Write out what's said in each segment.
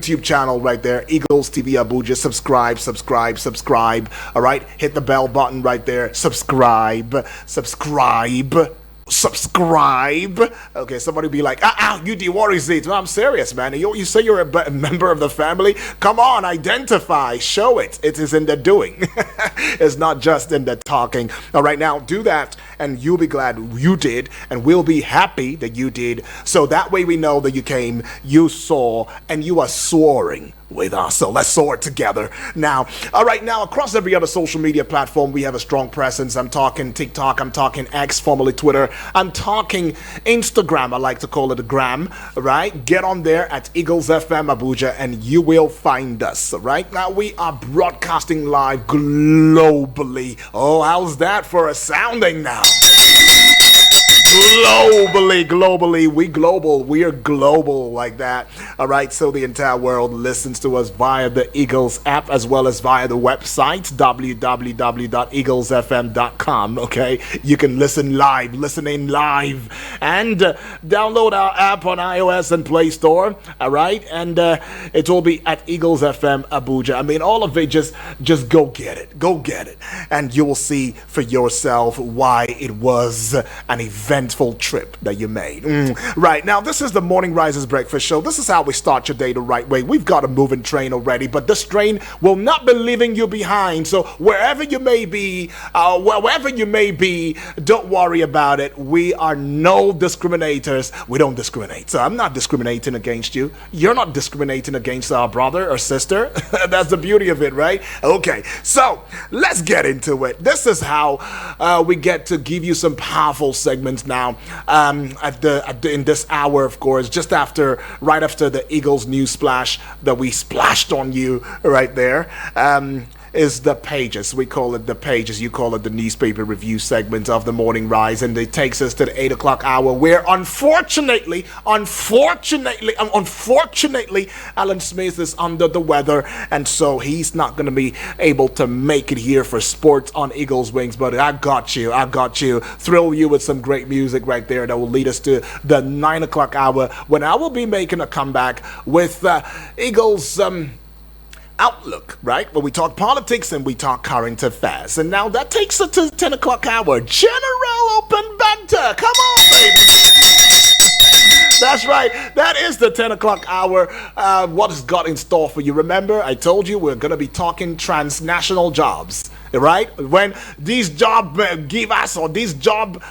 YouTube channel right there, Eagles TV Abuja. Subscribe. All right, hit the bell button right there. Subscribe. Okay, somebody be like, you worry it. No, I'm serious, man. You say you're a member of the family. Come on, identify, show it. It is in the doing. It's not just in the talking. All right, now do that, and you'll be glad you did, and we'll be happy that you did. So that way we know that you came, you saw, and you are soaring with us. So let's soar together now. All right, now across every other social media platform, we have a strong presence. I'm talking TikTok, I'm talking X, formerly Twitter, I'm talking Instagram. I like to call it a gram. Right, get on there at Eagles FM Abuja and you will find us. Right now we are broadcasting live globally. Oh, how's that for a sounding now? Globally, we are global like that. All right, so the entire world listens to us via the Eagles app as well as via the website www.eaglesfm.com. Okay, you can listen in live, and download our app on iOS and Play Store. All right, and it will be at Eagles FM Abuja. I mean, all of it, just go get it, and you will see for yourself why it was an eventful trip that you made. Right, now this is the Morning Risers Breakfast Show. This is how we start your day the right way. We've got a moving train already, but this train will not be leaving you behind. So wherever you may be, don't worry about it. We are no discriminators. We don't discriminate. So I'm not discriminating against you. You're not discriminating against our brother or sister. That's the beauty of it, right? Okay, so let's get into it. This is how we get to give you some powerful segments now in this hour, of course, right after the Eagles news splash that we splashed on you right there. Is the pages. We call it the pages. You call it the newspaper review segment of the Morning Rise, and it takes us to the 8 o'clock hour, where unfortunately, Alan Smith is under the weather, and so he's not going to be able to make it here for sports on Eagles Wings. But I got you. Thrill you with some great music right there that will lead us to the 9 o'clock hour, when I will be making a comeback with Eagles Outlook, right? Where we talk politics and we talk current affairs. And now that takes us to 10 o'clock hour. General Open Banter. Come on, baby. That's right. That is the 10 o'clock hour. What has got in store for you? Remember, I told you we're going to be talking transnational jobs, right? When these job givers or these job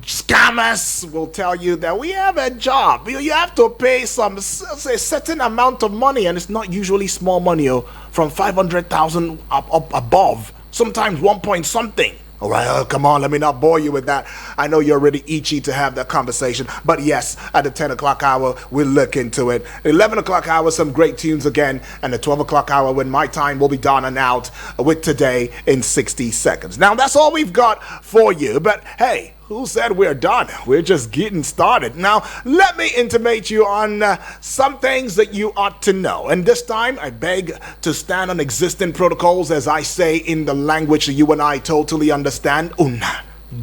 scammers will tell you that we have a job. You have to pay a certain amount of money, and it's not usually small money, from 500,000 up above, sometimes 1 point something. All right, come on, let me not bore you with that. I know you're already itchy to have that conversation, but yes, at the 10 o'clock hour, we'll look into it. 11 o'clock hour, some great tunes again, and the 12 o'clock hour, when my time will be done and out with Today in 60 Seconds. Now, that's all we've got for you, but hey, who said we're done? We're just getting started. Now, let me intimate you on some things that you ought to know. And this time, I beg to stand on existing protocols, as I say in the language that you and I totally understand.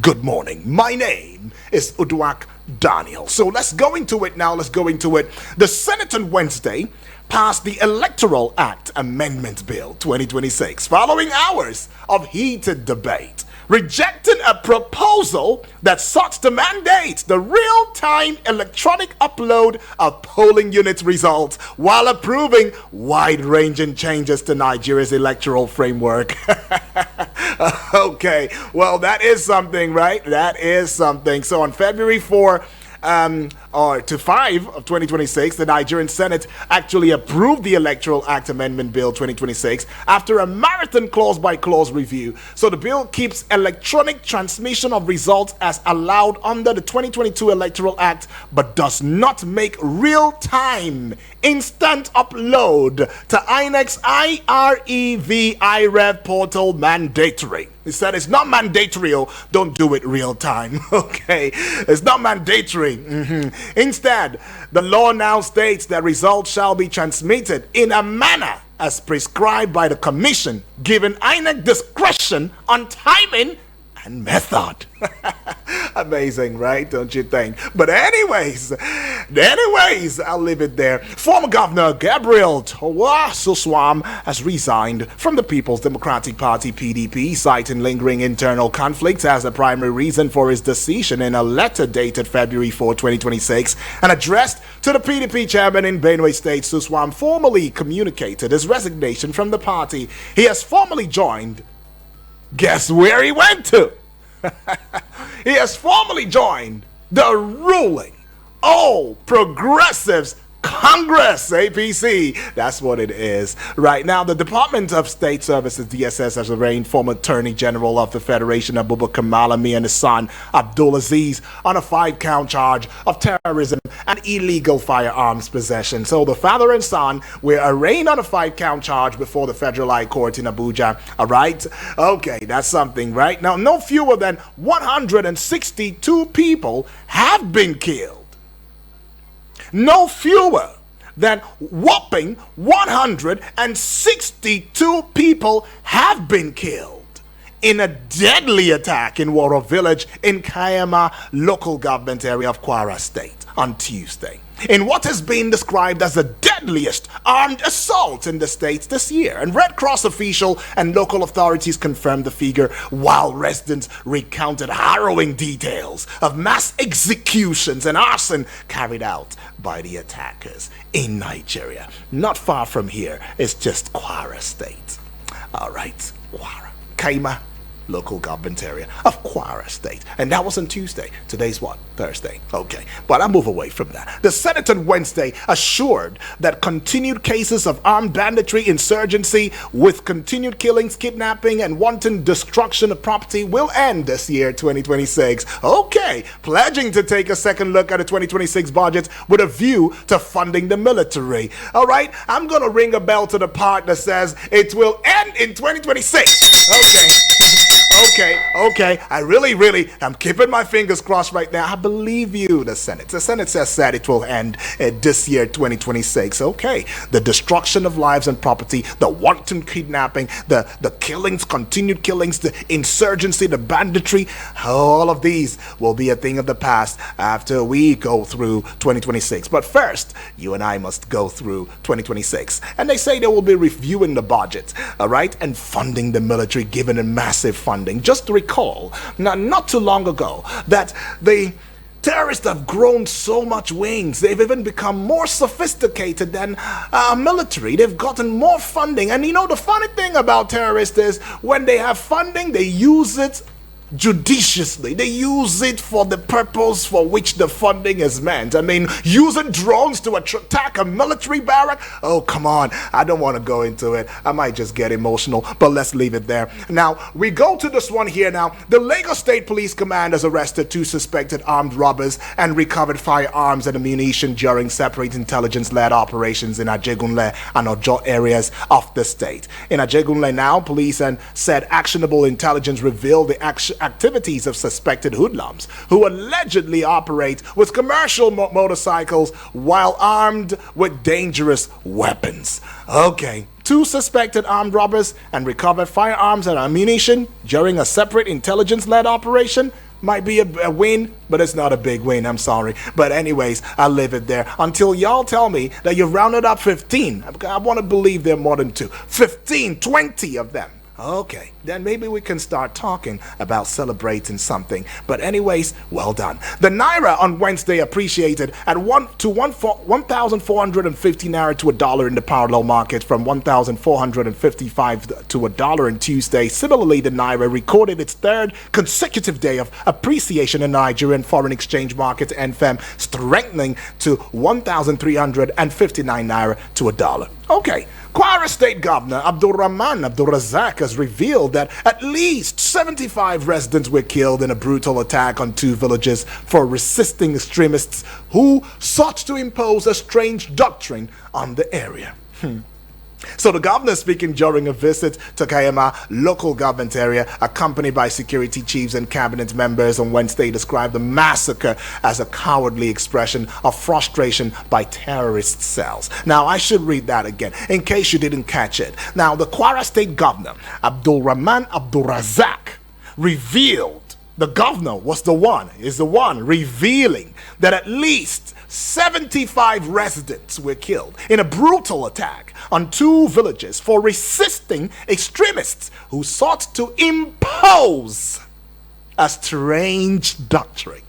Good morning. My name is Uduak Daniel. So let's go into it now. The Senate on Wednesday passed the Electoral Act Amendment Bill 2026 following hours of heated debate, rejecting a proposal that sought to mandate the real-time electronic upload of polling unit results while approving wide-ranging changes to Nigeria's electoral framework. Okay, well, that is something, right? That is something. So on February 4, or to 5 of 2026, the Nigerian Senate actually approved the Electoral Act Amendment Bill 2026 after a marathon clause-by-clause review. So the bill keeps electronic transmission of results as allowed under the 2022 Electoral Act, but does not make real-time instant upload to INEC's IREV portal mandatory. He said it's not mandatory, don't do it real time. Okay, it's not mandatory. Instead, the law now states that results shall be transmitted in a manner as prescribed by the commission, giving INEC discretion on timing and method. Amazing, right? Don't you think? But anyways, I'll leave it there. Former Governor Gabriel Towa Suswam has resigned from the People's Democratic Party PDP, citing lingering internal conflicts as the primary reason for his decision. In a letter dated February 4, 2026, and addressed to the PDP chairman in Benue State, Suswam formally communicated his resignation from the party. He has formally joined. Guess where he went to? He has formally joined the ruling All Progressives Congress, APC. That's what it is. Right now, the Department of State Services, DSS, has arraigned former Attorney General of the Federation, Abubakar Malami, and his son, Abdulaziz, on a 5-count charge of terrorism and illegal firearms possession. So the father and son were arraigned on a 5-count charge before the Federal High Court in Abuja. All right? Okay, that's something, right? Now, no fewer than 162 people have been killed. No fewer than whopping 162 people have been killed in a deadly attack in Waro Village in Kayama local government area of Kwara State on Tuesday, in what has been described as the deadliest armed assault in the state this year. And Red Cross official and local authorities confirmed the figure, while residents recounted harrowing details of mass executions and arson carried out by the attackers in Nigeria. Not far from here, it's just Kwara State. All right, Kwara, Kaima local government area of Kwara State. And that was on Tuesday. Today's what? Thursday. Okay. But I'll move away from that. The Senate on Wednesday assured that continued cases of armed banditry, insurgency, with continued killings, kidnapping, and wanton destruction of property will end this year, 2026. Okay. Pledging to take a second look at the 2026 budget with a view to funding the military. All right. I'm going to ring a bell to the part that says it will end in 2026. Okay. Okay. I really am keeping my fingers crossed right now. I believe you, the Senate. The Senate has said it will end this year, 2026. Okay. The destruction of lives and property, the wanton kidnapping, the killings, continued killings, the insurgency, the banditry, all of these will be a thing of the past after we go through 2026. But first, you and I must go through 2026. And they say they will be reviewing the budget, all right, and funding the military, given a massive funding. Just to recall, not too long ago, that the terrorists have grown so much wings. They've even become more sophisticated than military. They've gotten more funding. And you know, the funny thing about terrorists is when they have funding, they use it judiciously. They use it for the purpose for which the funding is meant. I mean, using drones to attack a military barrack? Oh, come on. I don't want to go into it. I might just get emotional, but let's leave it there. Now, we go to this one here now. The Lagos State Police Command has arrested 2 suspected armed robbers and recovered firearms and ammunition during separate intelligence-led operations in Ajegunle and Ojo areas of the state. In Ajegunle now, police said actionable intelligence revealed the activities of suspected hoodlums who allegedly operate with commercial motorcycles while armed with dangerous weapons. Okay, 2 suspected armed robbers and recovered firearms and ammunition during a separate intelligence-led operation. Might be a win, but it's not a big win, I'm sorry. But anyways, I'll leave it there until y'all tell me that you've rounded up 15. I want to believe there are more than 2. 15, 20 of them. Okay, then maybe we can start talking about celebrating something. But anyways, well done. The Naira on Wednesday appreciated at 1,450 Naira to $1 in the parallel market from 1,455 to $1 on Tuesday. Similarly, the Naira recorded its 3rd consecutive day of appreciation in Nigerian foreign exchange market, NFM, strengthening to 1,359 Naira to $1. Okay. Kwara State Governor Abdulrahman Abdulrazak has revealed that at least 75 residents were killed in a brutal attack on 2 villages for resisting extremists who sought to impose a strange doctrine on the area. So the governor, speaking during a visit to Kayama local government area, accompanied by security chiefs and cabinet members on Wednesday, described the massacre as a cowardly expression of frustration by terrorist cells. Now, I should read that again, in case you didn't catch it. Now, the Kwara State Governor, Abdulrahman Abdulrazak, revealed The governor is the one revealing that at least 75 residents were killed in a brutal attack on 2 villages for resisting extremists who sought to impose a strange doctrine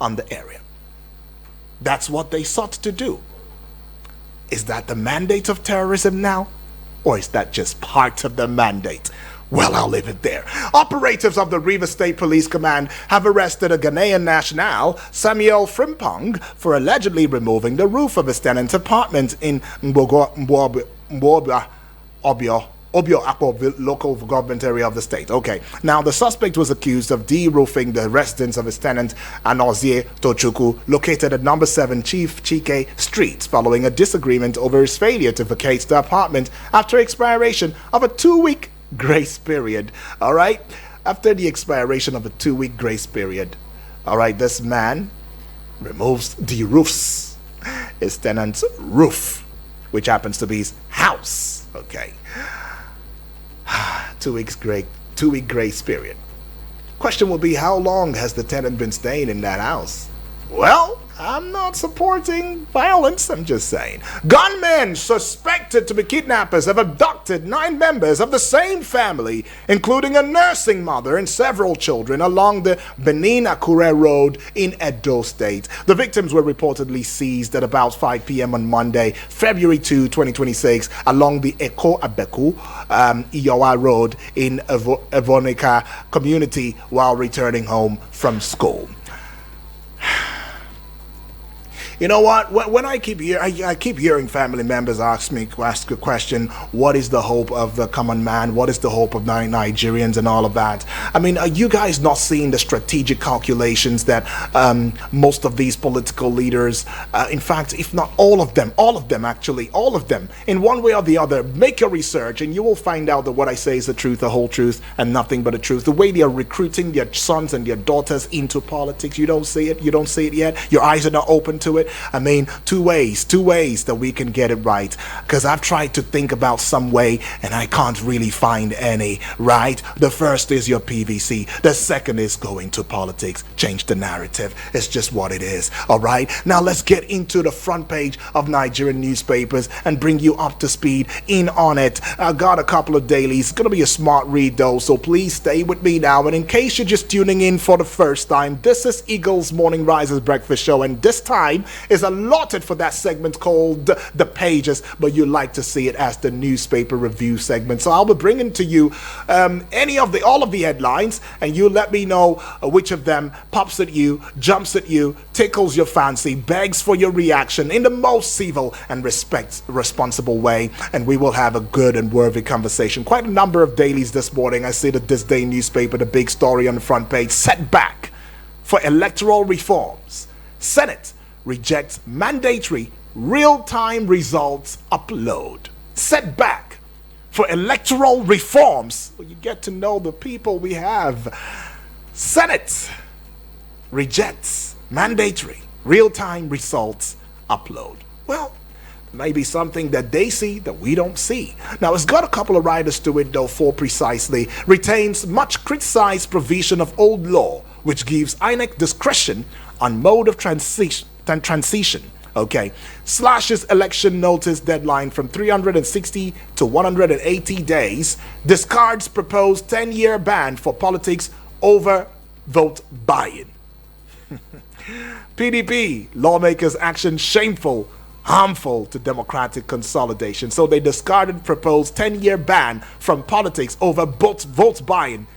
on the area. That's what they sought to do. Is that the mandate of terrorism now? Or is that just part of the mandate? Well, I'll leave it there. Operatives of the Rivers State Police Command have arrested a Ghanaian national, Samuel Frimpong, for allegedly removing the roof of his tenant's apartment in Obio Akpo local government area of the state. Okay, now the suspect was accused of de-roofing the residence of his tenant, Anozie Tochukwu, located at number 7 Chief Chike Street, following a disagreement over his failure to vacate the apartment after expiration of a 2-week grace period. All right, after the expiration of a 2-week grace period, all right, this man de-roofs his tenant's roof, which happens to be his house. Okay. 2 week grace period. Question will be, how long has the tenant been staying in that house? Well, I'm not supporting violence, I'm just saying. Gunmen suspected to be kidnappers have abducted 9 members of the same family, including a nursing mother and several children, along the Benin-Akure Road in Edo State. The victims were reportedly seized at about 5 p.m. on Monday, February 2, 2026, along the Eko Abeku Iyowa Road in Evonika community while returning home from school. You know what? When I keep hearing family members ask a question, what is the hope of the common man? What is the hope of Nigerians and all of that? I mean, are you guys not seeing the strategic calculations that most of these political leaders, in fact, if not all of them, in one way or the other, make your research and you will find out that what I say is the truth, the whole truth, and nothing but the truth. The way they are recruiting their sons and their daughters into politics, you don't see it. You don't see it yet. Your eyes are not open to it. I mean, two ways that we can get it right, because I've tried to think about some way and I can't really find any, right? The first is your PVC. The second is going to politics. Change the narrative. It's just what it is. All right. Now let's get into the front page of Nigerian newspapers and bring you up to speed on it. I got a couple of dailies. It's going to be a smart read though, so please stay with me now. And in case you're just tuning in for the first time, this is Eagle's Morning Risers Breakfast Show, and this time is allotted for that segment called The Pages, but you like to see it as the newspaper review segment. So I'll be bringing to you all of the headlines, and you let me know which of them pops at you, jumps at you, tickles your fancy, begs for your reaction in the most civil and responsible way, and we will have a good and worthy conversation. Quite a number of dailies this morning. I see that this day newspaper, the big story on the front page: setback for electoral reforms. Senate rejects mandatory real-time results upload. Setback for electoral reforms. Well, you get to know the people we have. Senate rejects mandatory real-time results upload. Well, maybe something that they see that we don't see. Now, it's got a couple of riders to it though. For precisely retains much criticized provision of old law, which gives INEC discretion on mode of transition. Okay, slashes election notice deadline from 360 to 180 days, discards proposed 10-year ban for politics over vote buying. PDP, lawmakers' action shameful, harmful to democratic consolidation. So they discarded proposed 10-year ban from politics over vote buying.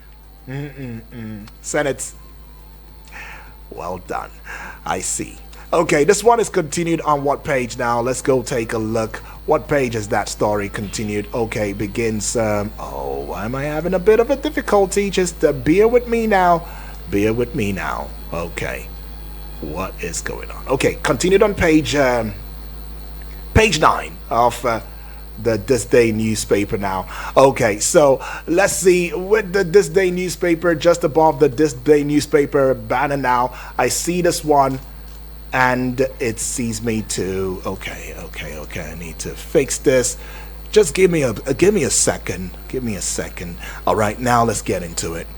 Senate, well done. I see. Okay, this one is continued on what page now? Let's go take a look. What page is that story continued? Okay, begins. Why am I having a bit of a difficulty? Just bear with me now. Bear with me now. Okay, what is going on? Okay, continued on page 9 of the This Day newspaper now. Okay, so let's see, with the This Day newspaper, just above the This Day newspaper banner now, I see this one. And it sees me too. Okay. I need to fix this. Just give me a second. All right, now let's get into it.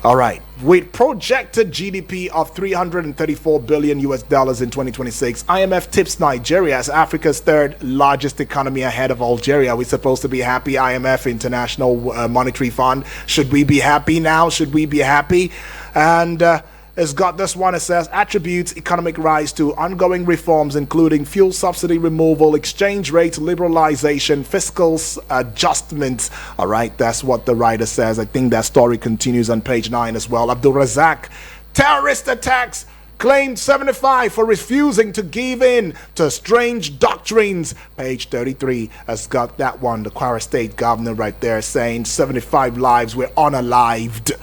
All right. With projected GDP of 334 billion US dollars in 2026, IMF tips Nigeria as Africa's third largest economy ahead of Algeria. We're supposed to be happy, IMF, International Monetary Fund. Should we be happy now? Should we be happy? And it's got this one. It says attributes economic rise to ongoing reforms, including fuel subsidy removal, exchange rate liberalization, fiscal adjustments. All right, that's what the writer says. I think that story continues on page 9 as well. Abdul Razak, terrorist attacks, claimed 75 for refusing to give in to strange doctrines. Page 33 has got that one. The Kwara State governor right there saying 75 lives were unalived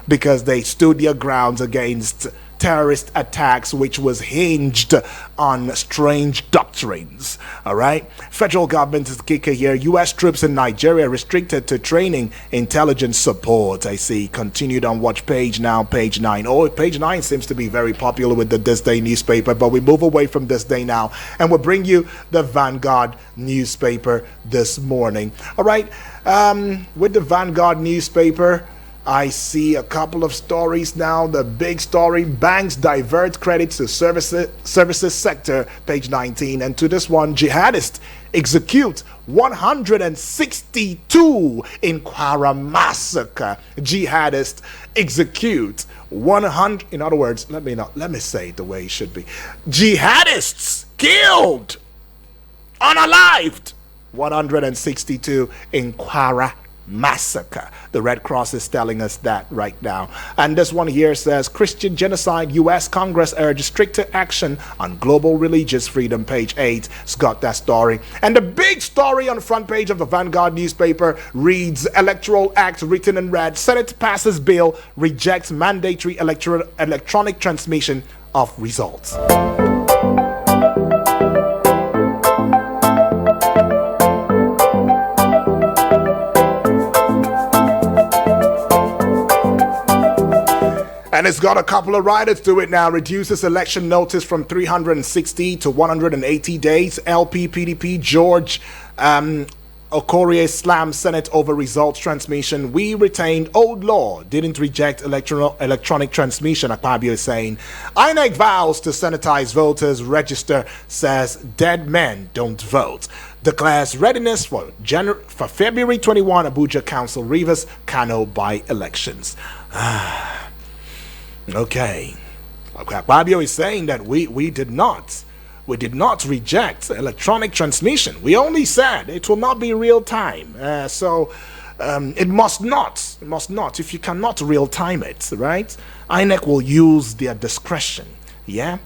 because they stood their grounds against terrorist attacks, which was hinged on strange doctrines. All right. Federal government is kicker here. U.S. troops in Nigeria restricted to training intelligence support. I see. Continued on watch page now, page 9. Oh, page 9 seems to be very popular with the This Day newspaper, but we move away from This Day now and we'll bring you the Vanguard newspaper this morning. All right. With the Vanguard newspaper, I see a couple of stories now. The big story, banks divert credit to services sector, page 19. And to this one, jihadists execute 162 in Kwara massacre. Jihadists execute 100. In other words, let me say it the way it should be. Jihadists killed, unalived, 162 in Kwara massacre. The Red Cross is telling us that right now. And this one here says Christian genocide, U.S. Congress urges stricter action on global religious freedom, page 8. It's got that story. And the big story on the front page of the Vanguard newspaper reads Electoral Act written in red. Senate passes bill, rejects mandatory electronic transmission of results. And it's got a couple of riders to it now. Reduces election notice from 360 to 180 days. LP PDP George Okorie slams Senate over results transmission. We retained old law, didn't reject electronic transmission, Akpabio is saying. INEC vows to sanitize voters register, says dead men don't vote. Declares readiness for February 21 Abuja Council Rivers Kano by-elections. Okay. Fabio is saying that we did not reject electronic transmission. We only said it will not be real time. It must not. If you cannot real time it, right? INEC will use their discretion. Yeah.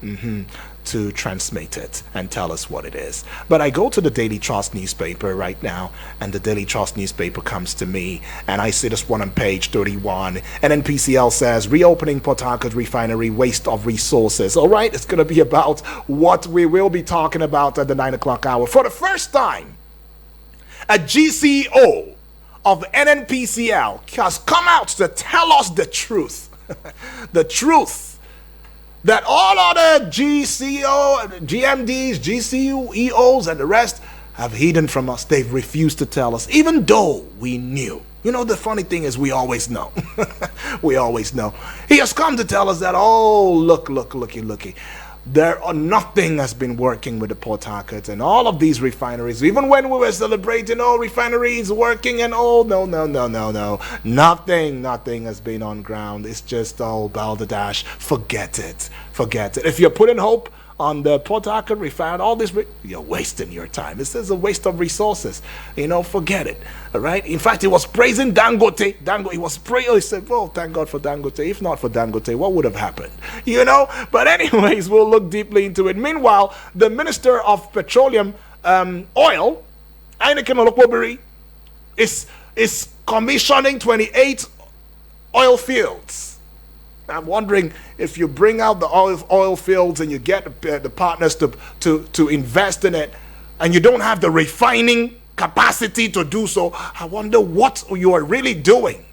To transmit it and tell us what it is. But I go to the Daily Trust newspaper right now, and the Daily Trust newspaper comes to me, and I see this one on page 31. And then PCL says, reopening Port Harcourt refinery, waste of resources. All right, it's going to be about what we will be talking about at the 9 o'clock hour. For the first time, a GCO of NNPCL has come out to tell us the truth. The truth. That all other GMDs, GCEOs, and the rest have hidden from us. They've refused to tell us, even though we knew. You know, the funny thing is we always know. We always know. He has come to tell us that, oh, looky. Nothing has been working with the Port Harcourt and all of these refineries. Even when we were celebrating, refineries working, and no. Nothing has been on ground. It's just all balderdash. Forget it. If you're putting hope on the Port Harcourt refinery, all this, you're wasting your time. This is a waste of resources. Forget it. All right. In fact, he was praising Dangote. He was praying. He said, "Oh, thank God for Dangote. If not for Dangote, what would have happened?" But anyways, we'll look deeply into it. Meanwhile, the Minister of Petroleum, Oil, INEC Olokobiri, is commissioning 28 oil fields. I'm wondering if you bring out the oil fields and you get the partners to invest in it, and you don't have the refining capacity to do so, I wonder what you are really doing.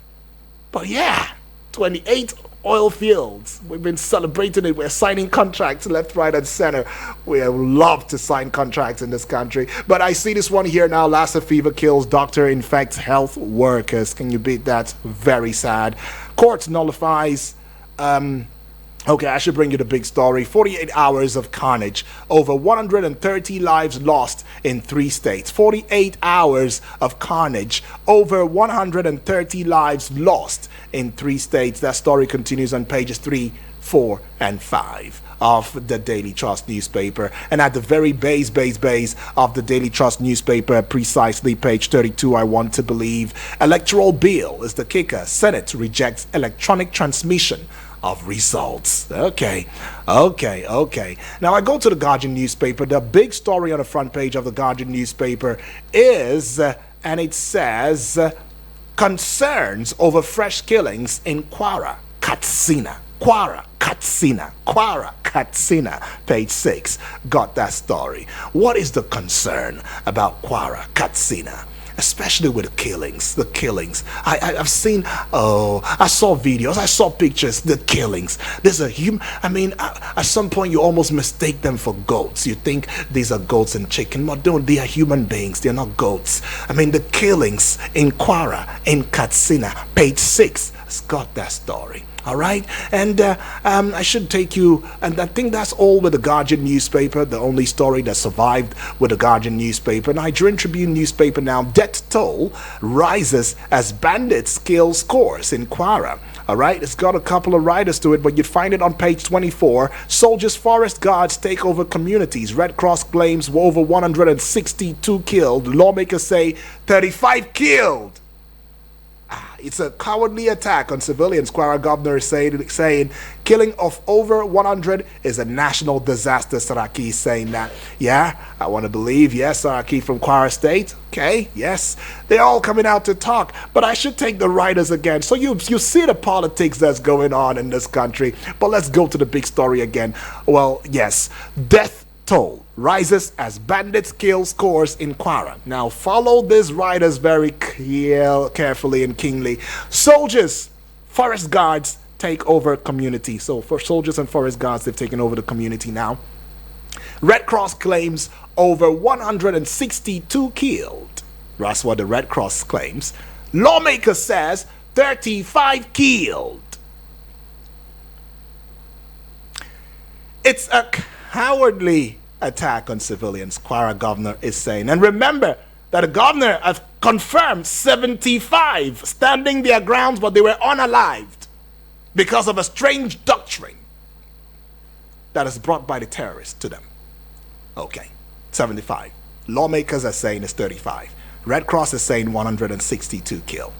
But yeah, 28 oil fields. We've been celebrating it. We're signing contracts left, right, and center. We love to sign contracts in this country. But I see this one here now. Lassa fever kills doctor, infects health workers. Can you beat that? Very sad. Court nullifies... Okay, I should bring you the big story. 48 hours of carnage. Over 130 lives lost in 3 states. 48 hours of carnage. Over 130 lives lost in 3 states. That story continues on pages 3, 4, and 5 of the Daily Trust newspaper. And at the very base of the Daily Trust newspaper, precisely page 32, I want to believe, electoral bill is the kicker. Senate rejects electronic transmission of results. Okay. Now I go to the Guardian newspaper. The big story on the front page of the Guardian newspaper is, and it says, concerns over fresh killings in Kwara, Katsina. Kwara, Katsina. Page 6. Got that story. What is the concern about Kwara, Katsina? Especially with the killings. I've seen, I saw videos, I saw pictures, the killings. There's a at some point you almost mistake them for goats. You think these are goats and chicken, but don't, they are human beings, they're not goats. The killings in Kwara, in Katsina, page 6, has got that story. All right, and I should take you, and I think that's all with the Guardian newspaper, the only story that survived with the Guardian newspaper. Nigerian Tribune newspaper now, death toll rises as bandits kill scores in Kwara. All right, it's got a couple of riders to it, but you'd find it on page 24. Soldiers, forest guards take over communities. Red Cross claims over 162 killed. Lawmakers say 35 killed. It's a cowardly attack on civilians, Kwara governor is saying killing of over 100 is a national disaster. Saraki is saying that. Yeah, I want to believe. Yes, Saraki from Kwara State. Okay, yes. They're all coming out to talk. But I should take the writers again. So you see the politics that's going on in this country. But let's go to the big story again. Well, yes. Death toll rises as bandits kill scores in Kwara. Now follow these riders very carefully and keenly. Soldiers, forest guards take over community. So for soldiers and forest guards, they've taken over the community now. Red Cross claims over 162 killed. That's what the Red Cross claims. Lawmaker says 35 killed. It's a cowardly attack on civilians, Kwara governor is saying. And remember that the governor has confirmed 75 standing their grounds, but they were unalived because of a strange doctrine that is brought by the terrorists to them. Okay, 75. Lawmakers are saying it's 35. Red Cross is saying 162 killed.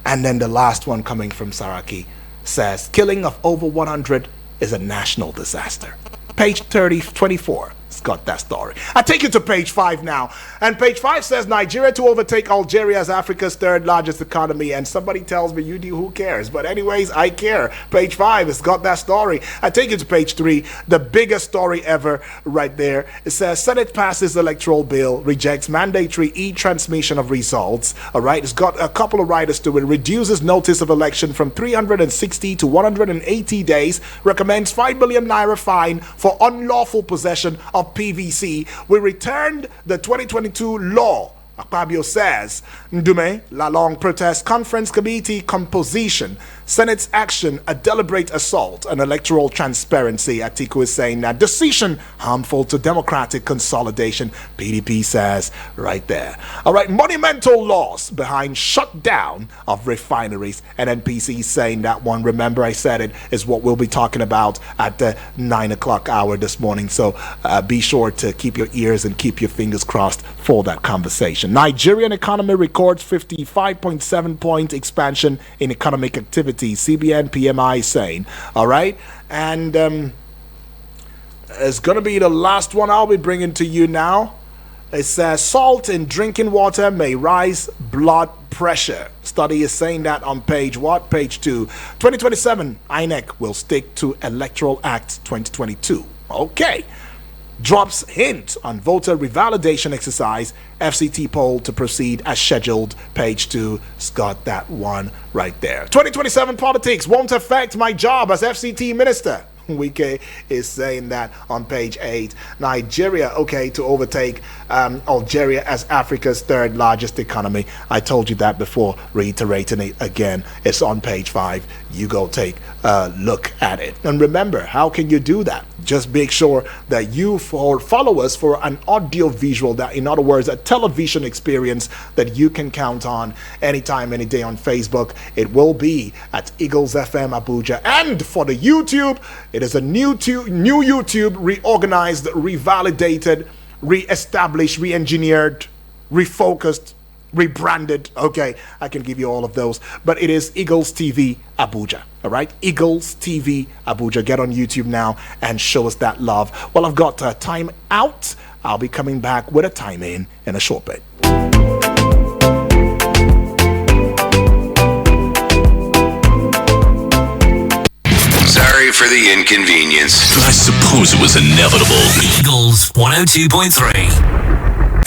And then the last one coming from Saraki says killing of over 100 is a national disaster. Page 24. It's got that story. I take you to page 5 now. And page 5 says Nigeria to overtake Algeria as Africa's 3rd largest economy. And somebody tells me, you do, who cares? But anyways, I care. Page 5, it's got that story. I take you to page 3, the biggest story ever right there. It says Senate passes electoral bill, rejects mandatory e-transmission of results. All right, it's got a couple of riders to it. Reduces notice of election from 360 to 180 days. Recommends 5 billion naira fine for unlawful possession of PVC. We returned the 2022 law, Akpabio says. Ndume, Lalong Protest Conference Committee composition. Senate's action, a deliberate assault on electoral transparency. Atiku is saying that decision harmful to democratic consolidation. PDP says right there. All right, monumental loss behind shutdown of refineries. And NPC saying that one, remember I said it, is what we'll be talking about at the 9 o'clock hour this morning. So be sure to keep your ears and keep your fingers crossed for that conversation. Nigerian economy records 55.7 point expansion in economic activity. CBN PMI saying, all right, and it's going to be the last one I'll be bringing to you now. It says salt in drinking water may rise blood pressure. Study is saying that on page what? Page 2. 2027, INEC will stick to Electoral Act 2022. Okay. drops hint on voter revalidation exercise. FCT poll to proceed as scheduled. Page 2. It's got that one right there. 2027 politics won't affect my job as FCT minister. Wike is saying that on page 8. Nigeria, okay, to overtake Algeria as Africa's third largest economy. I told you that before, reiterating it again. It's on page 5. You go take a look at it. And remember, how can you do that? Just make sure that you follow us for an audio visual, that in other words, a television experience that you can count on anytime, any day on Facebook. It will be at Eagles FM Abuja. And for the YouTube, it is a new YouTube, reorganized, revalidated, re-established, re-engineered, refocused, rebranded. Okay, I can give you all of those, but it is Eagles TV Abuja. All right, Eagles TV Abuja. Get on YouTube now and show us that love. Well, I've got time out. I'll be coming back with a time in a short bit. Sorry for the inconvenience. I suppose it was inevitable. Eagles 102.3.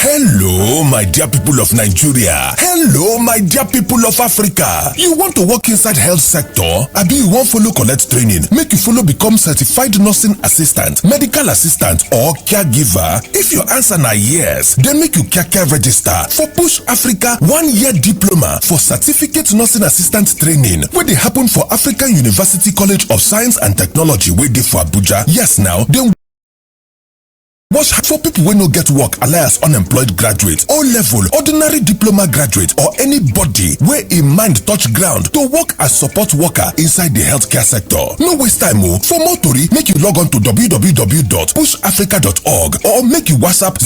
Hello, my dear people of Nigeria. Hello, my dear people of Africa. You want to work inside health sector? Abi you wan follow collect training? Make you follow become certified nursing assistant, medical assistant, or caregiver? If your answer na yes, then make you kaka register for Push Africa 1-year diploma for certificate nursing assistant training wey dey happen for African University College of Science and Technology wey dey for Abuja. Yes, now dem watch for people wey no get work, alias unemployed graduate, O-level, ordinary diploma graduate, or anybody wey im mind touch ground to work as support worker inside the healthcare sector. No waste time o. For more tori, make you log on to www.pushafrica.org or make you WhatsApp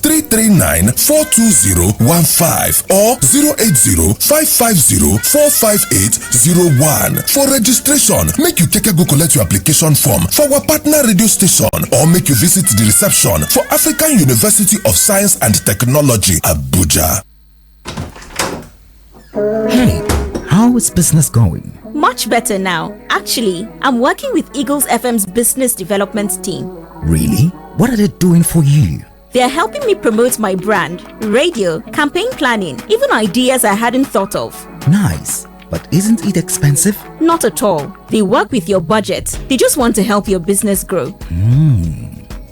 080-339-42015 or 080-550-45801. For registration, make you go collect your application form for our partner radio station or make you visit the reception for African University of Science and Technology, Abuja. Hey, how is business going? Much better now. Actually, I'm working with Eagles FM's business development team. Really? What are they doing for you? They're helping me promote my brand, radio, campaign planning, even ideas I hadn't thought of. Nice. But isn't it expensive? Not at all. They work with your budget. They just want to help your business grow.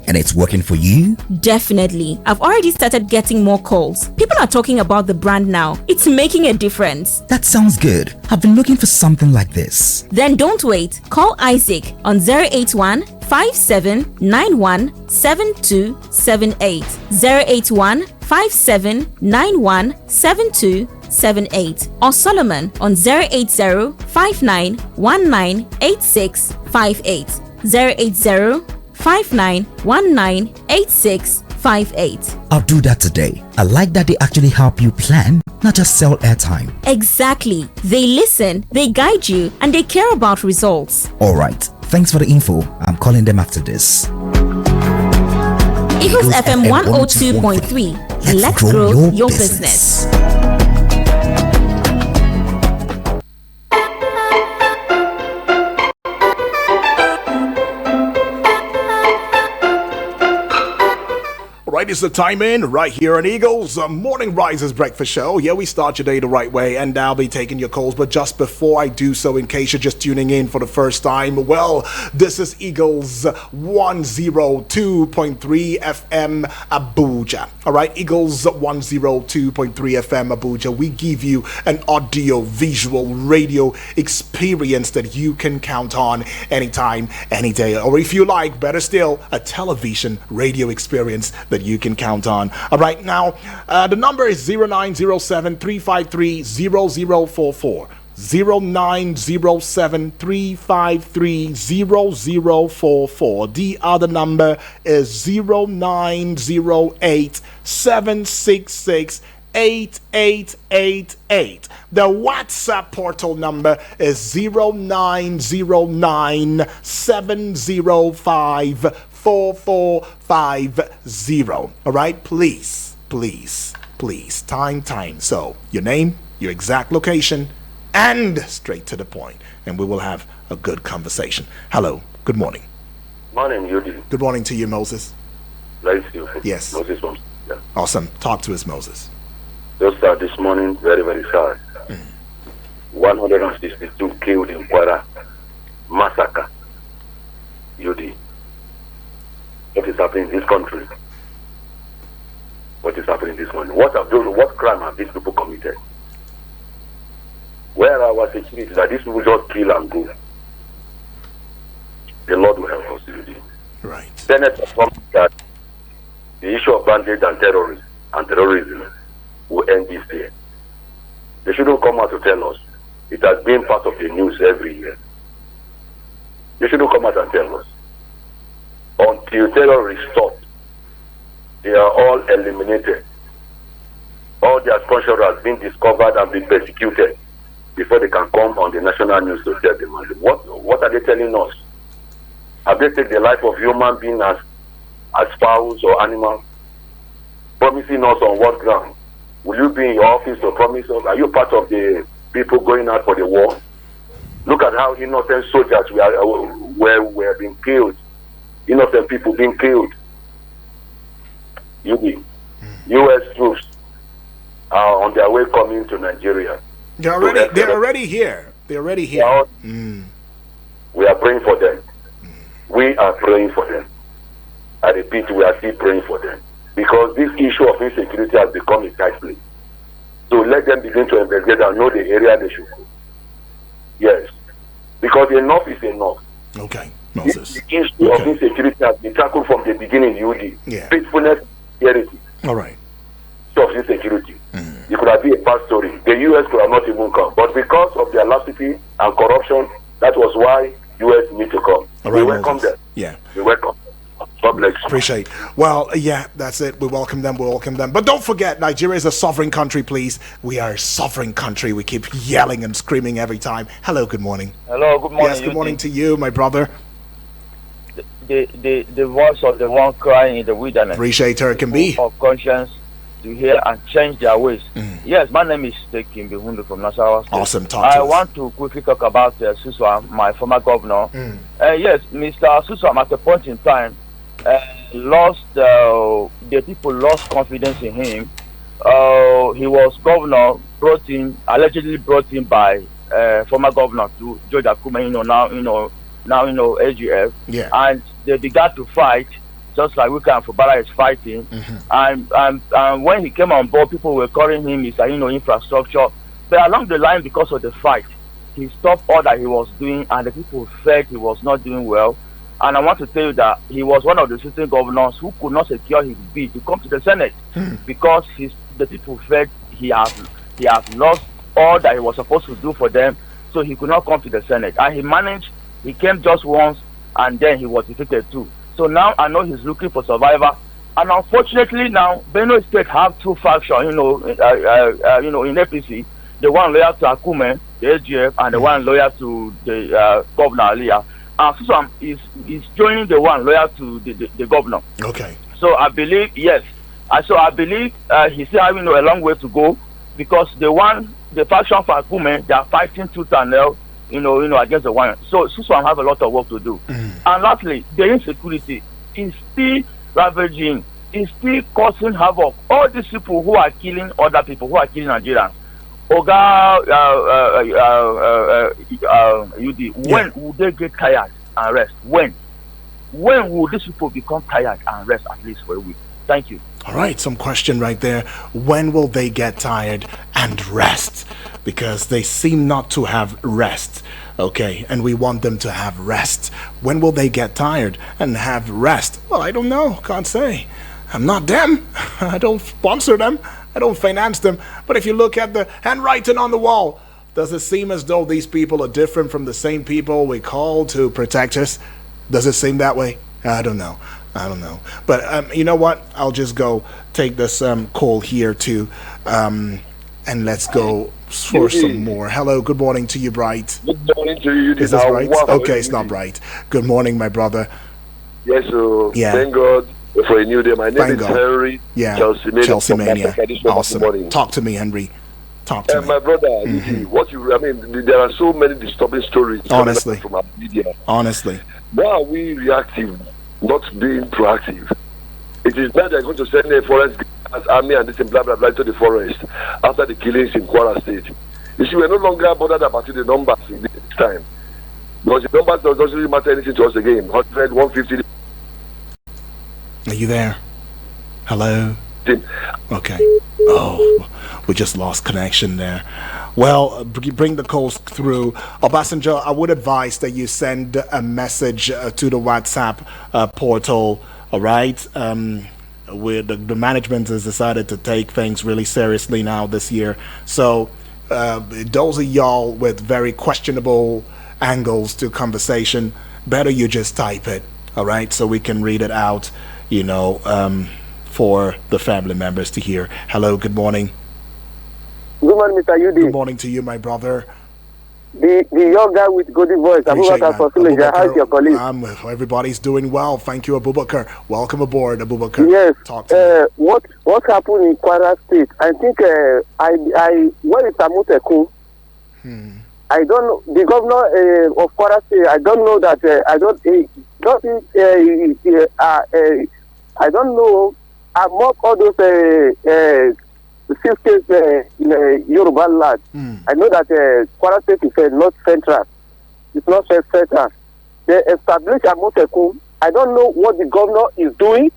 And it's working for you? Definitely. I've already started getting more calls. People are talking about the brand now. It's making a difference. That sounds good. I've been looking for something like this. Then don't wait. Call Isaac on 081 5791 7278. 081 5791 7278. Or Solomon on 080 5919 8658. 080 59198658. I'll do that today. I like that they actually help you plan, not just sell airtime. Exactly. They listen, they guide you, and they care about results. Alright, thanks for the info. I'm calling them after this. Eagles FM 102.3. Let's grow your business. Right, it's the time in right here on Eagles Morning Risers Breakfast Show. Yeah, we start your day the right way, and I'll be taking your calls. But just before I do so, in case you're just tuning in for the first time, well, this is Eagles 102.3 FM Abuja. All right, Eagles 102.3 FM Abuja. We give you an audio, visual, radio experience that you can count on anytime, any day, or if you like, better still, a television radio experience that you can count on. All right, now the number is 0907-353-0044. 0907-353-0044. The other number is 0908-766 8888. The WhatsApp portal number is 0909-705-4450. All right, please. Time. So, your name, your exact location, and straight to the point, and we will have a good conversation. Hello, good morning. Morning, Yudi. Good morning to you, Moses. Bless you. Yes. Moses from yeah. Awesome. Talk to us, Moses. Just this morning, very, very sad. 162 killed in Kwara. Massacre. Yudi. What is happening in this country? What is happening in this country? What crime have these people committed? Where are our security that these people just kill and go? The Lord will help us, Yudi. Right. Senate affirmed that the issue of bandits and terrorism will end this year. They shouldn't come out to tell us. It has been part of the news every year. They shouldn't come out and tell us. Until terrorists stop, they are all eliminated. All their sponsors have been discovered and been persecuted before they can come on the national news to tell them. What are they telling us? Have they taken the life of human beings as fowls or animals? Promising us on what ground? Will you be in your office to promise us? Are you part of the people going out for the war? Look at how innocent soldiers were being killed. Innocent people being killed. U.S. troops are on their way coming to Nigeria. They're already here. They're already here. We are praying for them. We are praying for them. I repeat, we are still praying for them. Because this issue of insecurity has become a tight place. So let them begin to investigate and know the area they should go. Yes. Because enough is enough. Okay, Moses. The issue of insecurity has been tackled from the beginning, UD. Yeah. Faithfulness, sincerity. All right. Of insecurity. It could have been a past story. The U.S. could have not even come. But because of their laxity and corruption, that was why U.S. need to come. All right, we welcome them. Yeah. We welcome. God bless you. Appreciate. Well, yeah, that's it. We welcome them. We welcome them. But don't forget, Nigeria is a sovereign country, please. We are a sovereign country. We keep yelling and screaming every time. Hello, good morning. Hello, good morning. Yes, good morning to you, my brother. The voice of the one crying in the wilderness. Appreciate her, can be. Of conscience to hear and change their ways. Yes, my name is Tekin Behundu from Nasarawa State. Awesome, talk to I us. want to quickly talk about Suswam, my former governor. Yes, Mr. Suswam at a point in time the people lost confidence in him. He was governor allegedly brought in by former governor to George Akume, now AGF. Yeah. And they began to fight, just like Wika and Fubara is fighting. And when he came on board, people were calling him Mr. Infrastructure. But along the line, because of the fight, he stopped all that he was doing, and the people felt he was not doing well. And I want to tell you that he was one of the sitting governors who could not secure his bid to come to the Senate because the people felt he has lost all that he was supposed to do for them, so he could not come to the Senate. And he came just once, and then he was defeated too. So now I know he's looking for survivor. And unfortunately now, Benue State have two factions, in APC, the one loyal to Akume, the AGF, and the one loyal to the governor Aliyah. And Susam is joining the one loyal to the governor. Okay. So I believe, yes. So I believe he's still having a long way to go, because the faction for Akume, they are fighting tooth and nail, against the one. So Susam have a lot of work to do. And lastly, the insecurity is still ravaging, is still causing havoc. All these people who are killing other people, who are killing Nigerians. Oga, when will they get tired and rest? When will these people become tired and rest, at least for a week? Thank you. All right, some question right there. When will they get tired and rest? Because they seem not to have rest. Okay, and we want them to have rest. When will they get tired and have rest? Well, I don't know. Can't say. I'm not them. I don't sponsor them. I don't finance them. But if you look at the handwriting on the wall, does it seem as though these people are different from the same people we call to protect us? Does it seem that way? I don't know. But you know what? I'll just go take this call here too, and let's go for some more. Hello, good morning to you, Bright. Good morning to you. Is this Bright? Okay, it's not Bright. Good morning, my brother. Yes, thank God for a new day. My name is Henry. Yeah, Chelsea Mania. Awesome. Talk to me, Henry. Talk to me. My brother, there are so many disturbing stories honestly from our media. Honestly. Why are we reactive? not being proactive. It is now they're going to send a forest army and this and blah blah blah into the forest after the killings in Kwara State. You see, we're no longer bothered about the numbers in this time, because the numbers doesn't really matter anything to us again. 100, 150. Are you there? Hello? Okay. Oh, we just lost connection there. Well, bring the calls through. Obasanjo, I would advise that you send a message to the WhatsApp portal, all right? Where the management has decided to take things really seriously now this year. So those of y'all with very questionable angles to conversation, better you just type it, all right? So we can read it out, for the family members to hear. Hello, good morning. Good morning, Mr. Yudi. Good morning to you, my brother. The young guy with golden voice, Abubakar Fasulija. How's your colleague? Everybody's doing well. Thank you, Abubakar. Welcome aboard, Abubakar. Yes. Talk to me. What happened in Kwara State? I think where is Amuteku? I don't know. The governor of Kwara State. I don't know that. I don't know. Among all those 6 states in Yoruba land, I know that Kwara State is not central. It's not central. They established Amoteku. I don't know what the governor is doing.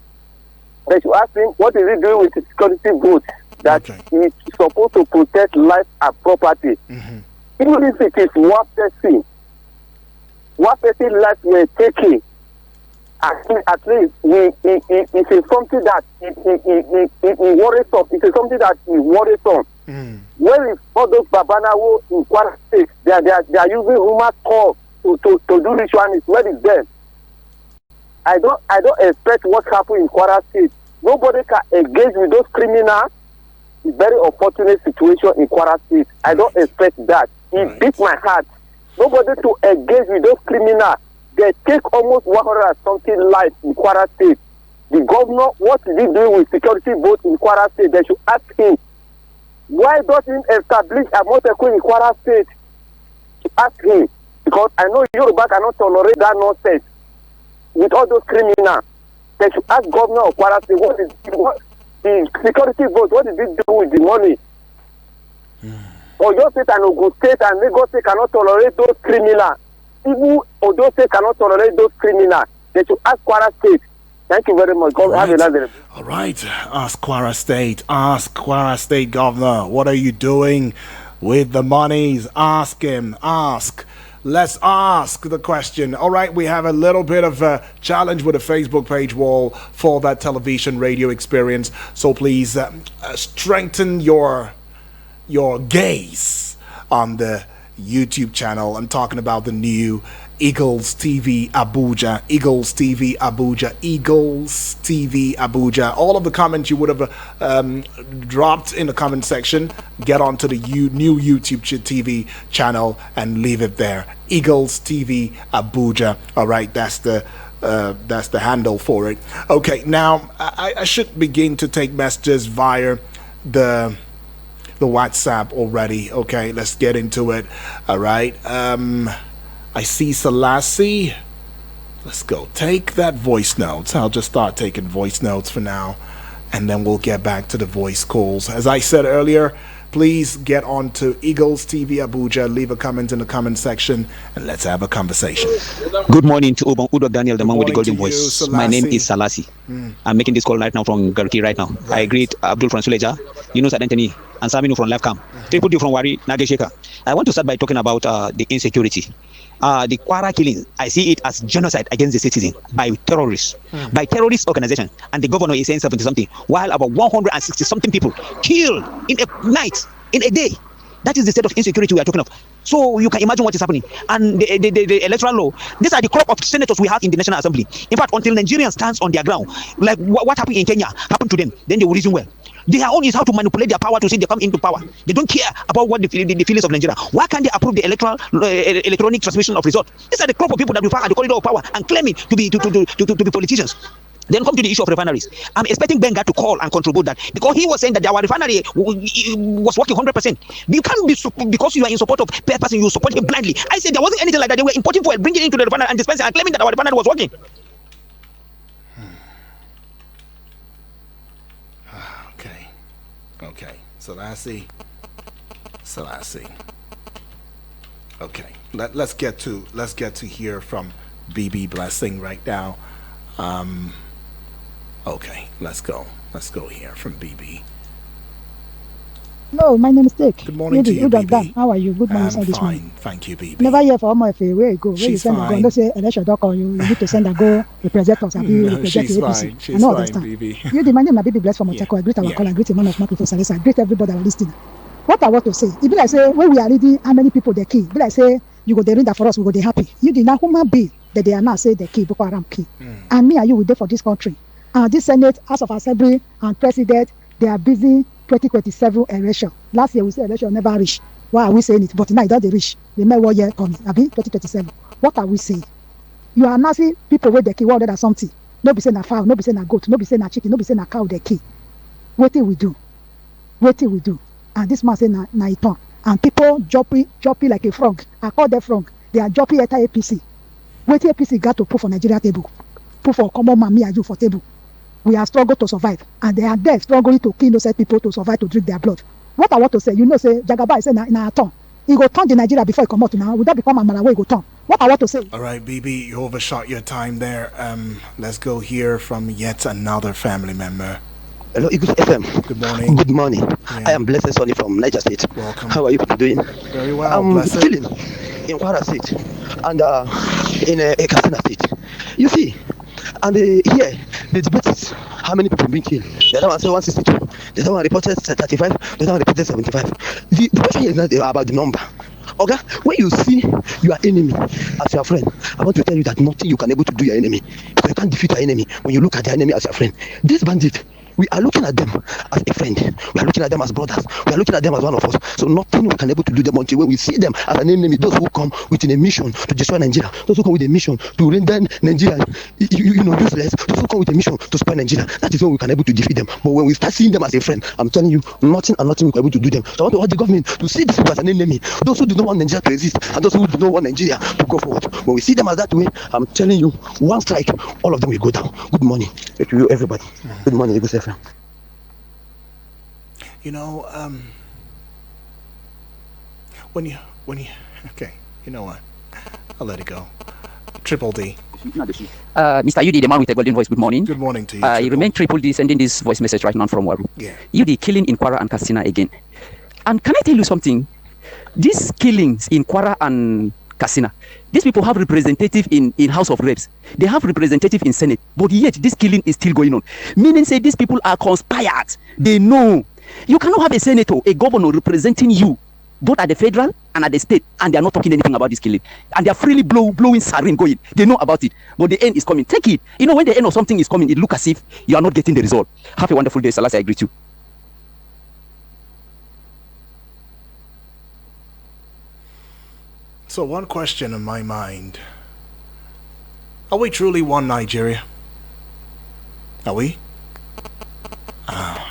They should ask him what is he doing with the security vote that he's supposed to protect life and property. Even if it is one person life we're taking, at least it is something that it worries us. It is something that it worries us. Where is all those Babanawo in Kwara State? They are using human core to do rituals. Where is them? I don't expect what happened in Kwara State. Nobody can engage with those criminals. It's a very unfortunate situation in Kwara State. I don't expect that. It beats my heart. Nobody to engage with those criminals. They take almost 100 and something lives in Kwara State. The governor, what is he doing with security vote in Kwara State? They should ask him. Why doesn't he establish a Moteku in Kwara State? To ask him. Because I know Yoruba cannot tolerate that nonsense with all those criminals. They should ask governor of Kwara State what the security vote, what did he do with the money? Oyo State and Ogun State and Lagos State cannot tolerate those criminals. Even Oyo State cannot tolerate those criminals. They should ask Kwara State. Thank you very much. God have another. All right. Ask Kwara State. Ask Kwara State Governor. What are you doing with the monies? Ask him. Ask. Let's ask the question. All right, we have a little bit of a challenge with a Facebook page wall for that television radio experience. So please strengthen your gaze on the YouTube channel. I'm talking about the new Eagles TV Abuja, Eagles TV Abuja, Eagles TV Abuja. All of the comments you would have dropped in the comment section, get onto the new YouTube TV channel and leave it there. Eagles TV Abuja. All right, that's the handle for it. Okay, now I should begin to take messages via the WhatsApp already. Okay, let's get into it. All right. I see Selassie. Let's go. Take that voice notes. I'll just start taking voice notes for now, and then we'll get back to the voice calls. As I said earlier, please get on to Eagles TV Abuja. Leave a comment in the comment section, and let's have a conversation. Good morning to Udok Daniel, the man with the golden voice. My name is Selassie. I'm making this call right now from Garki right now. Right. I greet Abdul Fransuleja, Yunus Adentani, and Saminu from Lifecam. People from Wari, Nagesheka. I want to start by talking about the insecurity. The Kwara killing, I see it as genocide against the citizen by terrorists, by terrorist organization, and the governor is saying 70-something, while about 160-something people killed in a night, in a day. That is the state of insecurity we are talking of. So you can imagine what is happening. And the electoral law, these are the crop of senators we have in the National Assembly. In fact, until Nigerians stands on their ground, like what happened in Kenya happened to them, then they will reason well. Their own is how to manipulate their power to see they come into power. They don't care about what the feelings of Nigeria. Why can't they approve the electronic transmission of results? These are the crop of people that we find at the corridor of power and claiming to be politicians. Then come to the issue of refineries. I'm expecting Benga to call and contribute that, because he was saying that our refinery was working 100%. You can't be, because you are in support of per person, you support him blindly. I said there wasn't anything like that. They were importing fuel, bringing it into the refinery and dispensing and claiming that our refinery was working. Okay, Selassie. Okay, let's get to hear from BB Blessing right now. Okay, let's go hear from BB. Hello, my name is Dick. Good morning to you, BB. How are you? Good morning, sir. This morning. Thank you, BB. Never hear from my where you go. Where you send a go. Don't say election don't call you. You need to send a go. Represent us. She's fine. She's fine, BB. You the my name is BB Bless from Otako. I greet our caller. I greet the man of my people. I greet everybody that are listening. What I want to say, it be like say when we are reading how many people they kill. It be like say you go they read that for us, we go they happy. You did not human being that they are now say they kill Boko Haram kill. And me and you will there for this country. This Senate, House of Assembly, and President, they are busy 2027 election. Last year we say election never reach. Why are we saying it? But now it doesn't reach. The may 1 year coming. 2027. What are we saying? You are announcing people where they kill 100 or something. No be saying a fowl, no be saying a goat, no be saying a chicken, no be saying a cow they kill. What till we do? And this man say na it turn. And people jumping like a frog. I call them frog. They are jumping at APC. What APC got to put for Nigeria table? Put for common man, me and you for table. We are struggling to survive, and they are there struggling to kill innocent people to survive to drink their blood. What I want to say, say Jagaba say na turn. He go turn the Nigeria before he come out now. Would that become a Malawi go turn? What I want to say. All right, BB, you overshot your time there. Let's go hear from yet another family member. Hello, Eagles FM. Good morning. Good morning. Yeah. I am Blessed Sonny from Niger State. Welcome. How are you doing? Very well. I'm chilling in Kwara State and in Katsina State. You see, and here the debate is how many people being killed. The other one said 162. The other one reported 35. The other one reported 75. The question here is not about the number. Okay, when you see your enemy as your friend, I want to tell you that nothing you can able to do your enemy, because you can't defeat your enemy when you look at your enemy as your friend. This bandit, we are looking at them as a friend. We are looking at them as brothers. We are looking at them as one of us. So nothing we can able to do them until when we see them as an enemy. Those who come with a mission to destroy Nigeria. Those who come with a mission to render Nigeria, useless. Those who come with a mission to spoil Nigeria. That is when we can able to defeat them. But when we start seeing them as a friend, I'm telling you, nothing we can able to do them. So I want to urge the government to see this people as an enemy. Those who do not want Nigeria to exist and those who do not want Nigeria to go forward. When we see them as that way, I'm telling you, one strike, all of them will go down. Good morning to you, everybody. Good morning, Eagles FM. When you okay, you know what? I'll let it go. Triple D. Mr. Yudi, the man with the golden voice, good morning. Good morning to you. You remain Triple D sending this voice message right now from Waru. Yeah. Yudi killing in Kwara and Katsina again. And can I tell you something? These killings in Kwara and Katsina, these people have representative in House of Reps. They have representative in Senate. But yet this killing is still going on. Meaning say these people are conspired. They know. You cannot have a senator, a governor representing you, both at the federal and at the state, and they are not talking anything about this killing. And they are freely blowing siren going. They know about it. But the end is coming. Take it. When the end of something is coming, it looks as if you are not getting the result. Have a wonderful day, Salas. I greet you. So one question in my mind. Are we truly one Nigeria? Are we?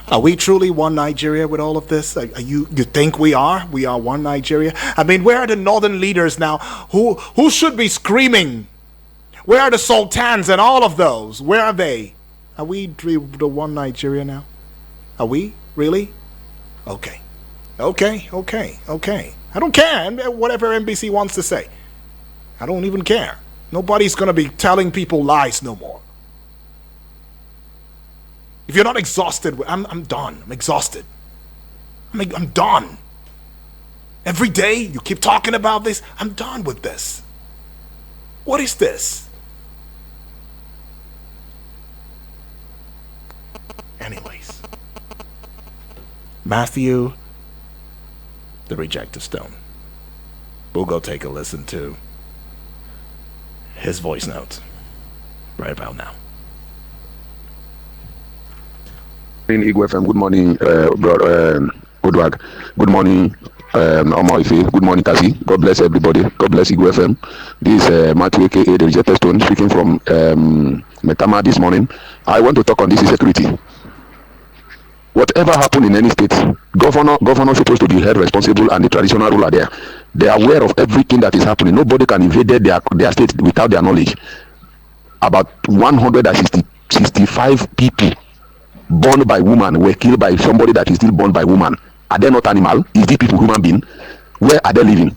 Are we truly one Nigeria with all of this? You think we are? We are one Nigeria? I mean, where are the northern leaders now who should be screaming? Where are the sultans and all of those? Where are they? Are we the one Nigeria now? Are we? Really? Okay. I don't care whatever NBC wants to say. I don't even care. Nobody's going to be telling people lies no more. If you're not exhausted, I'm done. I'm exhausted. I'm done. Every day you keep talking about this. I'm done with this. What is this? Anyways. Matthew, the Rejected Stone. We'll go take a listen to his voice notes right about now. Good morning, brother Goodwag. Good morning, Omoife. Good morning, Kasi. God bless everybody. God bless Igwe FM. This is Matthew, aka the Rejected Stone, speaking from Metama this morning. I want to talk on this insecurity. Whatever happened in any state, governor supposed to be held responsible, and the traditional ruler there. They are aware of everything that is happening. Nobody can invade their state without their knowledge. About 165 people born by woman were killed by somebody that is still born by woman, are they not animal? Is these people human being? Where are they living?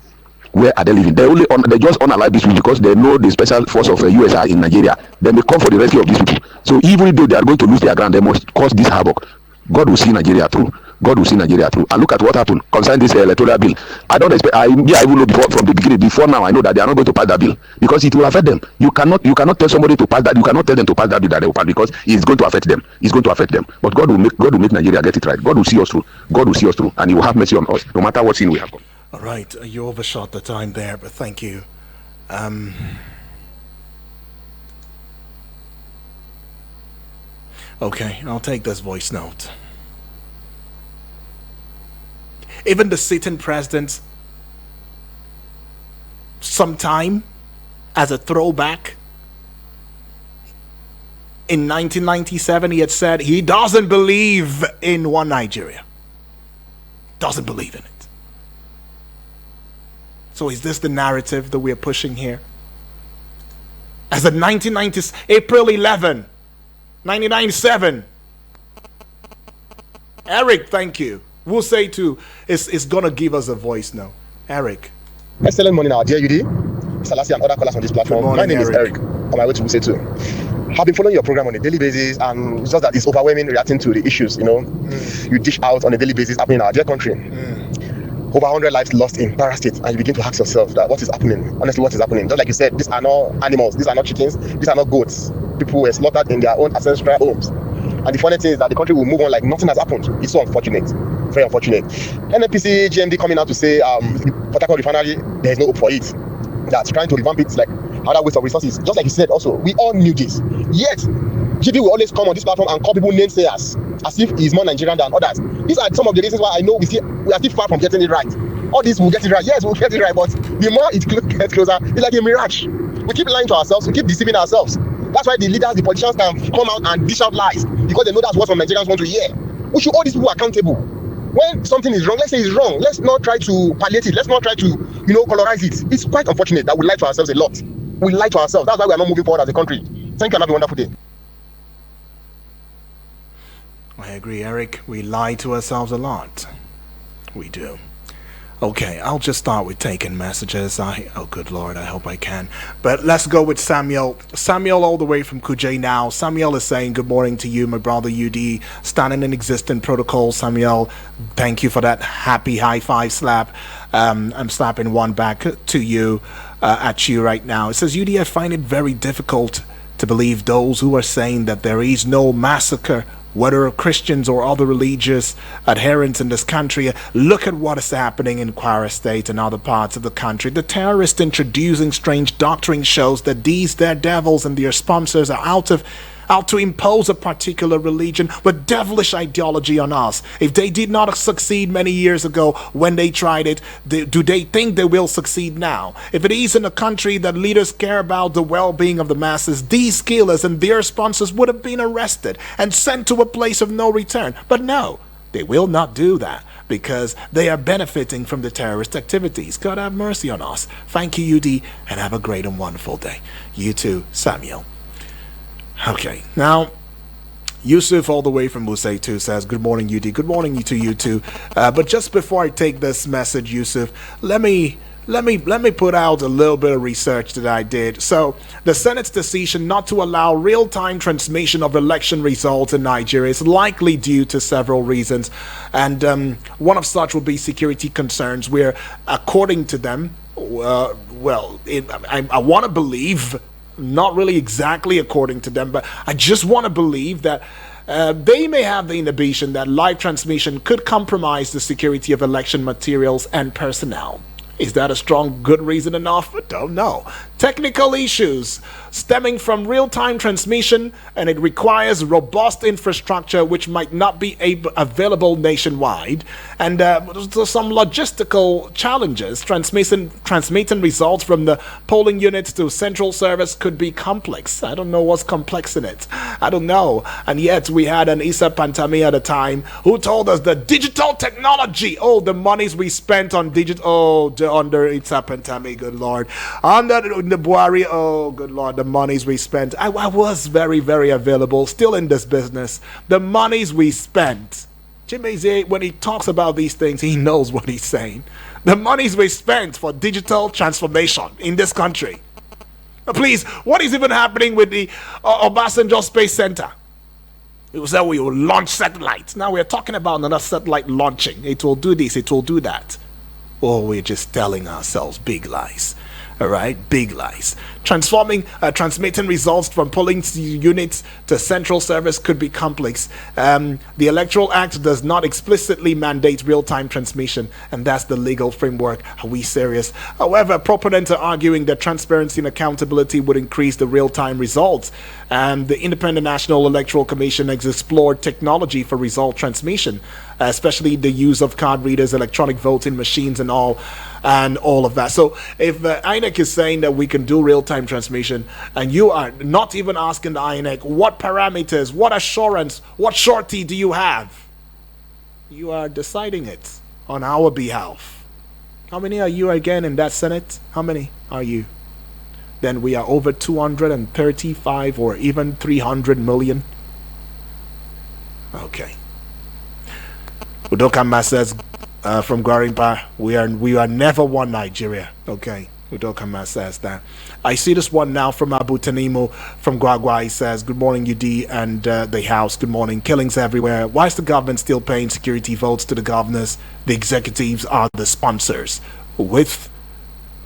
Where are they living? They just unalive these people because they know the special force of USR in Nigeria. Then they come for the rescue of these people. So even though they are going to lose their ground, they must cause this havoc. God will see Nigeria through. God will see Nigeria through. And look at what happened concerning this electoral bill. I don't expect. I even know from the beginning, before now, I know that they are not going to pass that bill because it will affect them. You cannot tell somebody to pass that. You cannot tell them to pass that bill that they will pass because it's going to affect them. It's going to affect them. But God will make Nigeria get it right. God will see us through. God will see us through, and He will have mercy on us, no matter what sin we have. All right, you overshot the time there, but thank you. Okay, I'll take this voice note. Even the sitting president, sometime as a throwback, in 1997 he had said he doesn't believe in one Nigeria. Doesn't believe in it. So is this the narrative that we're pushing here? As of April 11, 1997. Eric, thank you. We'll say too, it's going to give us a voice now. Eric. Excellent morning, our dear UD, Salasi and other callers on this platform. Morning, my name is Eric. On my way to Wuse 2. I've been following your program on a daily basis, and it's just that it's overwhelming reacting to the issues, you dish out on a daily basis happening in our dear country. Over 100 lives lost in Para State, and you begin to ask yourself that what is happening? Honestly, what is happening? Just like you said, these are not animals, these are not chickens, these are not goats. People were slaughtered in their own ancestral homes. And the funny thing is that the country will move on like nothing has happened. It's so unfortunate, very unfortunate. NNPC GMD coming out to say Port Harcourt refinery, there is no hope for it. That's trying to revamp it like other waste of resources. Just like you said also, we all knew this. Yet, GD will always come on this platform and call people namesayers as if he's more Nigerian than others. These are some of the reasons why I know we are still far from getting it right. All this will get it right. Yes, we'll get it right, but the more it gets closer, it's like a mirage. We keep lying to ourselves, we keep deceiving ourselves. That's why the leaders, the politicians can come out and dish out lies because they know that's what some Nigerians want to hear. We should hold these people accountable. When something is wrong, let's say it's wrong. Let's not try to palliate it. Let's not try to, colorize it. It's quite unfortunate that we lie to ourselves a lot. We lie to ourselves. That's why we are not moving forward as a country. Thank you and have a wonderful day. I agree, Eric. We lie to ourselves a lot. We do. Okay, I'll just start with taking messages. Oh, good Lord, I hope I can. But let's go with Samuel. Samuel all the way from Kuje now. Samuel is saying, good morning to you, my brother UD. Standing in existing protocol, Samuel. Thank you for that happy high five slap. I'm slapping one back to you, at you right now. It says, UD, I find it very difficult to believe those who are saying that there is no massacre, whether Christians or other religious adherents in this country. Look at what is happening in Kwara State and other parts of the country. The terrorists introducing strange doctrine shows that these their devils and their sponsors are out to impose a particular religion with devilish ideology on us. If they did not succeed many years ago when they tried it, do they think they will succeed now? If it is in a country that leaders care about the well-being of the masses, these killers and their sponsors would have been arrested and sent to a place of no return. But no, they will not do that because they are benefiting from the terrorist activities. God have mercy on us. Thank you, UD, and have a great and wonderful day. You too, Samuel. Okay, now Yusuf all the way from Musei 2 says, good morning UD, good morning to you too. But just before I take this message, Yusuf, let me put out a little bit of research that I did. So the Senate's decision not to allow real-time transmission of election results in Nigeria is likely due to several reasons, and one of such will be security concerns where, according to them, I want to believe, not really exactly according to them, but I just want to believe that they may have the inhibition that live transmission could compromise the security of election materials and personnel. Is that a strong, good reason enough? I don't know. Technical issues stemming from real-time transmission, and it requires robust infrastructure which might not be available nationwide, and some logistical challenges. Transmitting results from the polling units to central service could be complex. I don't know what's complex in it. I don't know. And yet we had an Issa Pantami at the time who told us the digital technology, the monies we spent on digital, under its pandemic, good Lord. Under the Buhari, oh, good Lord, the monies we spent. I was very, very available, still in this business. The monies we spent. Chimezie, when he talks about these things, he knows what he's saying. The monies we spent for digital transformation in this country. Please, what is even happening with the Obasanjo Space Center? It was that we will launch satellites. Now we're talking about another satellite launching. It will do this, it will do that. Or we're just telling ourselves big lies. All right, big lies. Transmitting results from polling units to central servers could be complex. The Electoral Act does not explicitly mandate real-time transmission, and that's the legal framework. Are we serious? However, proponents are arguing that transparency and accountability would increase the real-time results. And the Independent National Electoral Commission has explored technology for result transmission, especially the use of card readers, electronic voting machines, and all of that. So if INEC is saying that we can do real-time transmission, and you are not even asking the INEC what parameters, what assurance, what surety do you have, you are deciding it on our behalf. How many are you again in that Senate? How many are you? Then we are over 235 or even 300 million. Okay. Udokama says from Gwarimpa, we are never one Nigeria. Okay. Udokama says that. I see this one now from Abu Tanimo from Gwagwa. He says, good morning, UD and the House. Good morning. Killings everywhere. Why is the government still paying security votes to the governors? The executives are the sponsors. With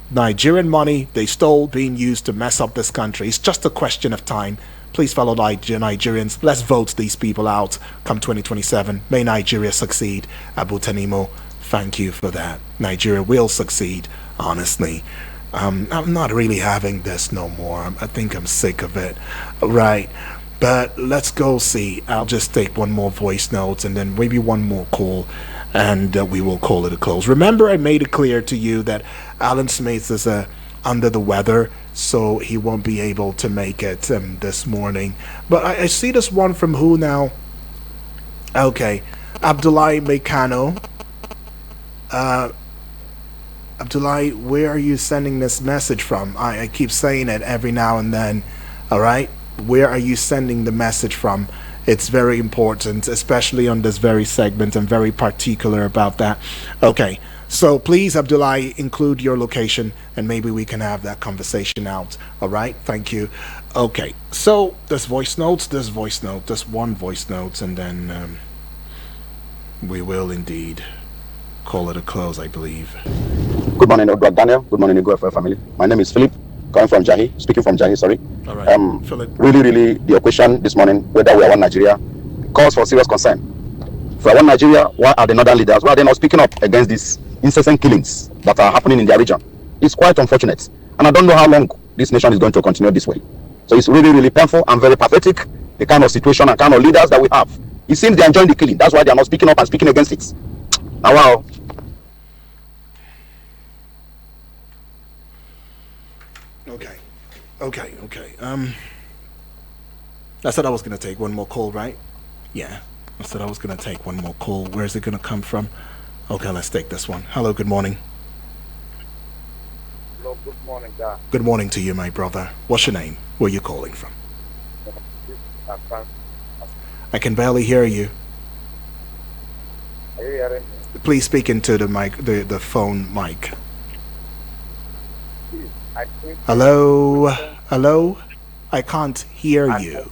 Nigerian money they stole being used to mess up this country. It's just a question of time. Please, fellow Nigerians, let's vote these people out come 2027. May Nigeria succeed. Abu Tanimo, thank you for that. Nigeria will succeed, honestly. I'm not really having this no more. I think I'm sick of it. Right. But let's go see. I'll just take one more voice note and then maybe one more call, and we will call it a close. Remember, I made it clear to you that Alan Smith is under the weather, so he won't be able to make it this morning. But I see this one from who now? Okay, Abdullahi Mekano. Abdullahi, where are you sending this message from? I keep saying it every now and then. All right, where are you sending the message from? It's very important, especially on this very segment. I'm very particular about that. Okay, so please, Abdullahi, include your location and maybe we can have that conversation out. All right, thank you. Okay, so there's voice notes, there's one voice note, and then we will indeed call it a close, I believe. Good morning, Daniel. Good morning, Ego family. My name is Philip, coming from Jahi, speaking from Jahi, sorry. All right, Philip. Really, your question this morning, whether we are one Nigeria, calls for serious concern. If we are one Nigeria, why are the northern leaders, why are they not speaking up against these incessant killings that are happening in their region? It's quite unfortunate. And I don't know how long this nation is going to continue this way. So it's really painful and very pathetic, the kind of situation and kind of leaders that we have. It seems they are enjoying the killing. That's why they are not speaking up and speaking against it. Now, wow. Okay. I said I was going to take one more call, right? Yeah. I said I was going to take one more call. Where's it going to come from? Okay, let's take this one. Hello, good morning. Hello, good morning, Dad. Good morning to you, my brother. What's your name? Where are you calling from? I can barely hear you. Are you hearing me? Please speak into the mic, the phone mic. Hello? I can't hear you.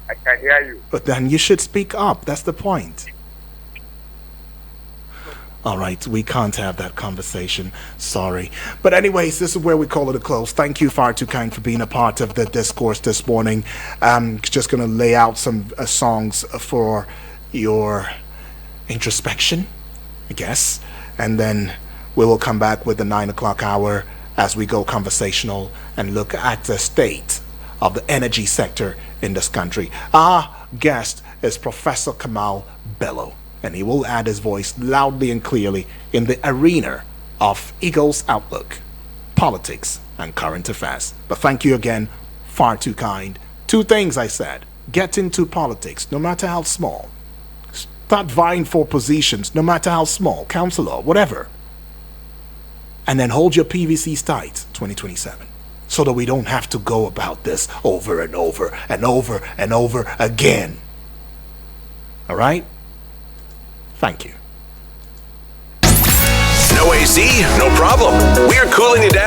I can hear you. But then you should speak up. That's the point. All right, we can't have that conversation. Sorry. But anyways, this is where we call it a close. Thank you, Far Too Kind, for being a part of the discourse this morning. I'm just going to lay out some songs for your introspection, I guess. And then we will come back with the 9 o'clock hour as we go conversational and look at the state of the energy sector in this country. Our guest is Professor Kamal Bello, and he will add his voice loudly and clearly in the arena of Eagle's Outlook, politics, and current affairs. But thank you again, Far Too Kind. 2 things I said. Get into politics, no matter how small. Start vying for positions, no matter how small, councillor, whatever. and then hold your PVCs tight 2027, so that we don't have to go about this over and over and over and over again. All right? Thank you. No AC? No problem. We're cooling it down